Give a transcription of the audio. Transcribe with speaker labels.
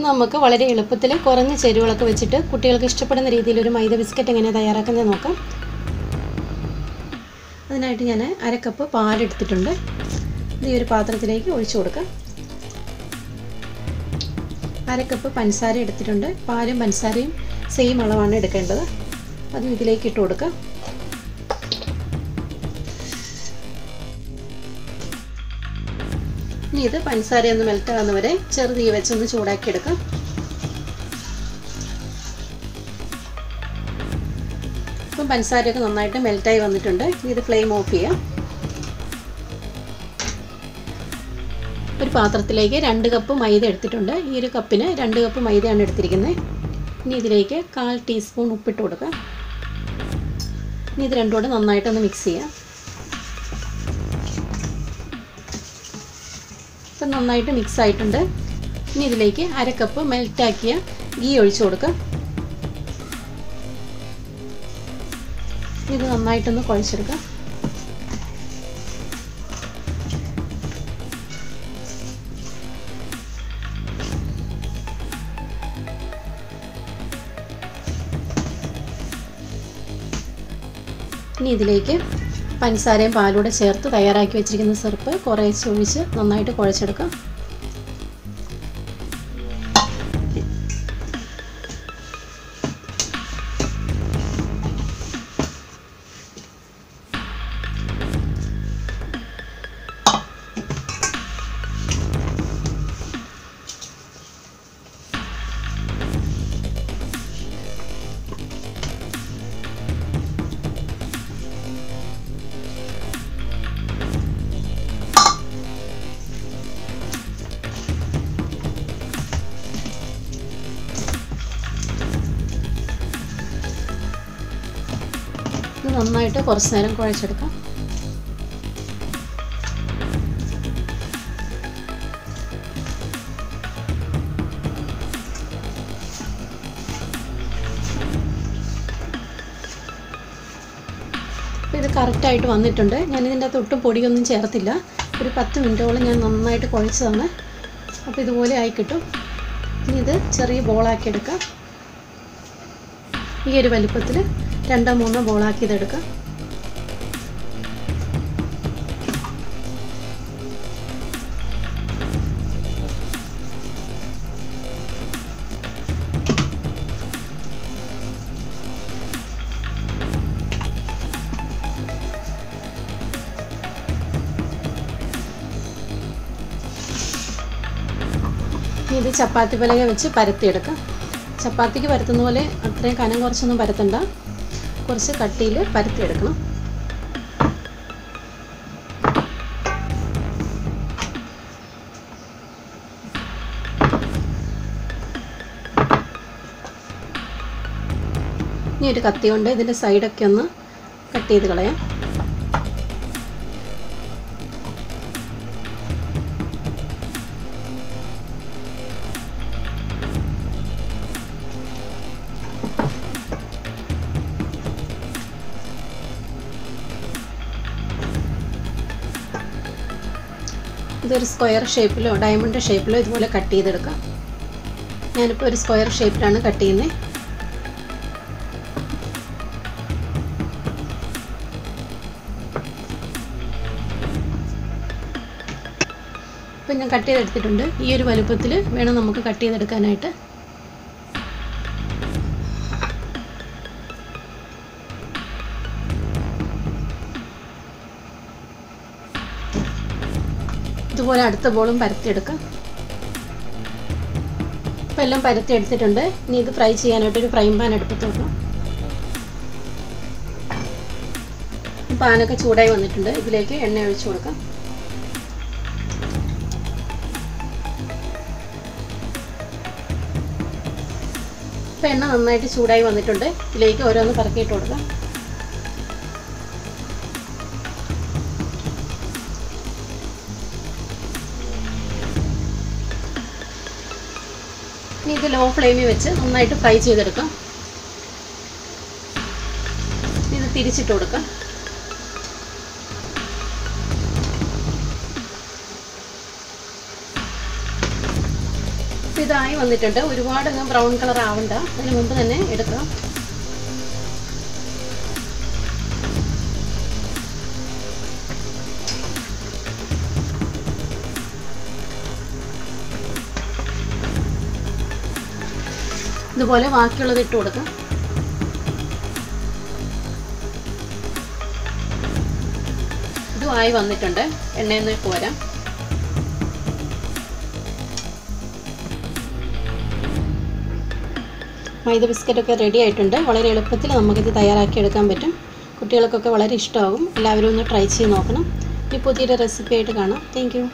Speaker 1: നമുക്ക് വളരെ എളുപ്പത്തിൽ കുറഞ്ഞ ചേരുവകളൊക്കെ വെച്ചിട്ട് കുട്ടികൾക്ക് ഇഷ്ടപ്പെടുന്ന രീതിയിൽ ഒരു മൈദ ബിസ്ക്കറ്റ് എങ്ങനെ തയ്യാറാക്കുന്നത് നോക്കാം. അതിനായിട്ട് ഞാൻ 1/2 കപ്പ് പാൽ എടുത്തിട്ടുണ്ട്. ഇത് ഈ ഒരു പാത്രത്തിലേക്ക് ഒഴിച്ചു കൊടുക്കാം. 1/2 കപ്പ് പഞ്ചസാര എടുത്തിട്ടുണ്ട്. പാലും പഞ്ചസാരയും സെയിം അളവാണ് എടുക്കേണ്ടത്. അതും ഇതിലേക്ക് ഇട്ട് കൊടുക്കാം. ഇനി ഇത് പഞ്ചസാരയൊന്ന് മെൽറ്റ് ആകുന്നവരെ ചെറുതീ വെച്ചൊന്ന് ചൂടാക്കി എടുക്കാം. ഇപ്പം പഞ്ചസാരയൊക്കെ നന്നായിട്ട് മെൽറ്റായി വന്നിട്ടുണ്ട്. ഇനി ഇത് ഫ്ലെയിം ഓഫ് ചെയ്യാം. ഒരു പാത്രത്തിലേക്ക് 2 കപ്പ് മൈദ എടുത്തിട്ടുണ്ട്. ഈ ഒരു കപ്പിന് 2 കപ്പ് മൈദയാണ് എടുത്തിരിക്കുന്നത്. ഇനി ഇതിലേക്ക് 1/4 ടീസ്പൂൺ ഉപ്പിട്ട് കൊടുക്കാം. ഇനി ഇത് രണ്ടും കൂടെ നന്നായിട്ടൊന്ന് മിക്സ് ചെയ്യാം. ഇപ്പം നന്നായിട്ട് മിക്സ് ആയിട്ടുണ്ട്. ഇനി ഇതിലേക്ക് 1/2 കപ്പ് മെൽറ്റാക്കിയ ഗീ ഒഴിച്ചു കൊടുക്കാം. ഇത് നന്നായിട്ടൊന്ന് കുഴച്ചെടുക്കാം. ഇനി ഇതിലേക്ക് പഞ്ചസാരയും പാലൂടെ ചേർത്ത് തയ്യാറാക്കി വെച്ചിരിക്കുന്ന സിറപ്പ് കുറേശ്ശെ ഒഴിച്ച് നന്നായിട്ട് കുഴച്ചെടുക്കാം. നന്നായിട്ട് കുറച്ച് നേരം കുഴച്ചെടുക്കാം. അപ്പോൾ ഇത് കറക്റ്റായിട്ട് വന്നിട്ടുണ്ട്. ഞാനിതിൻ്റെ അകത്ത് ഒട്ടും പൊടിയൊന്നും ചേർത്തില്ല. ഒരു 10 മിനിറ്റോളം ഞാൻ നന്നായിട്ട് കുഴച്ചതാണ്. അപ്പോൾ ഇതുപോലെ ആയി കിട്ടും. ഇനി ഇത് ചെറിയ ബോളാക്കി എടുക്കാം. ഈ ഒരു വലിപ്പത്തിൽ 2-3 ബോളാക്കി ഇതെടുക്കാം. ഇത് ചപ്പാത്തി പലക വെച്ച് പരത്തിയെടുക്കാം. ചപ്പാത്തിക്ക് പരത്തുന്ന പോലെ അത്രയും കനം കുറച്ചൊന്നും പരത്തണ്ട. കുറച്ച് കട്ടിയിൽ പരത്തിയെടുക്കണം. ഇനി ഒരു കത്തി കൊണ്ട് ഇതിൻ്റെ സൈഡൊക്കെ ഒന്ന് കട്ട് ചെയ്ത് കളയാം. ഇതൊരു സ്ക്വയർ ഷേപ്പിലോ ഡയമണ്ട് ഷേപ്പിലോ ഇതുപോലെ കട്ട് ചെയ്തെടുക്കാം. ഞാനിപ്പോൾ ഒരു സ്ക്വയർ ഷേപ്പിലാണ് കട്ട് ചെയ്യുന്നത്. ഇപ്പം ഞാൻ കട്ട് ചെയ്തെടുത്തിട്ടുണ്ട്. ഈ ഒരു വലുപ്പത്തിൽ വേണം നമുക്ക് കട്ട് ചെയ്തെടുക്കാനായിട്ട്. ഇതുപോലെ അടുത്ത ബോളും പരത്തിയെടുക്കാം. ഇപ്പം എല്ലാം പരത്തി എടുത്തിട്ടുണ്ട്. ഇനി ഇത് ഫ്രൈ ചെയ്യാനായിട്ടൊരു ഫ്രൈങ് പാൻ അടുപ്പത്ത് വെക്കണം. പാനൊക്കെ ചൂടായി വന്നിട്ടുണ്ട്. ഇതിലേക്ക് എണ്ണ ഒഴിച്ചു കൊടുക്കാം. ഇപ്പം എണ്ണ നന്നായിട്ട് ചൂടായി വന്നിട്ടുണ്ട്. ഇതിലേക്ക് ഓരോന്ന് പറക്കിയിട്ട് കൊടുക്കാം. ഇനി ഇത് ലോ ഫ്ലെയിമിൽ വെച്ച് നന്നായിട്ട് ഫ്രൈ ചെയ്തെടുക്കാം. ഇത് തിരിച്ചിട്ട് കൊടുക്കാം. ഇതായി വന്നിട്ടുണ്ട്. ഒരുപാട് ബ്രൗൺ കളർ ആവണ്ട, അതിന് മുമ്പ് തന്നെ എടുക്കാം. ഇതുപോലെ ബാക്കിയുള്ളത് ഇട്ട് കൊടുക്കാം. ഇതുമായി വന്നിട്ടുണ്ട്. എണ്ണയിൽ നിന്ന് കോരാം. മൈദ ബിസ്ക്കറ്റൊക്കെ റെഡി ആയിട്ടുണ്ട്. വളരെ എളുപ്പത്തിൽ നമുക്കിത് തയ്യാറാക്കി എടുക്കാൻ പറ്റും. കുട്ടികൾക്കൊക്കെ വളരെ ഇഷ്ടമാകും. എല്ലാവരും ഒന്ന് ട്രൈ ചെയ്ത് നോക്കണം. ഇനി പുതിയൊരു റെസിപ്പി ആയിട്ട് കാണാം. Thank you.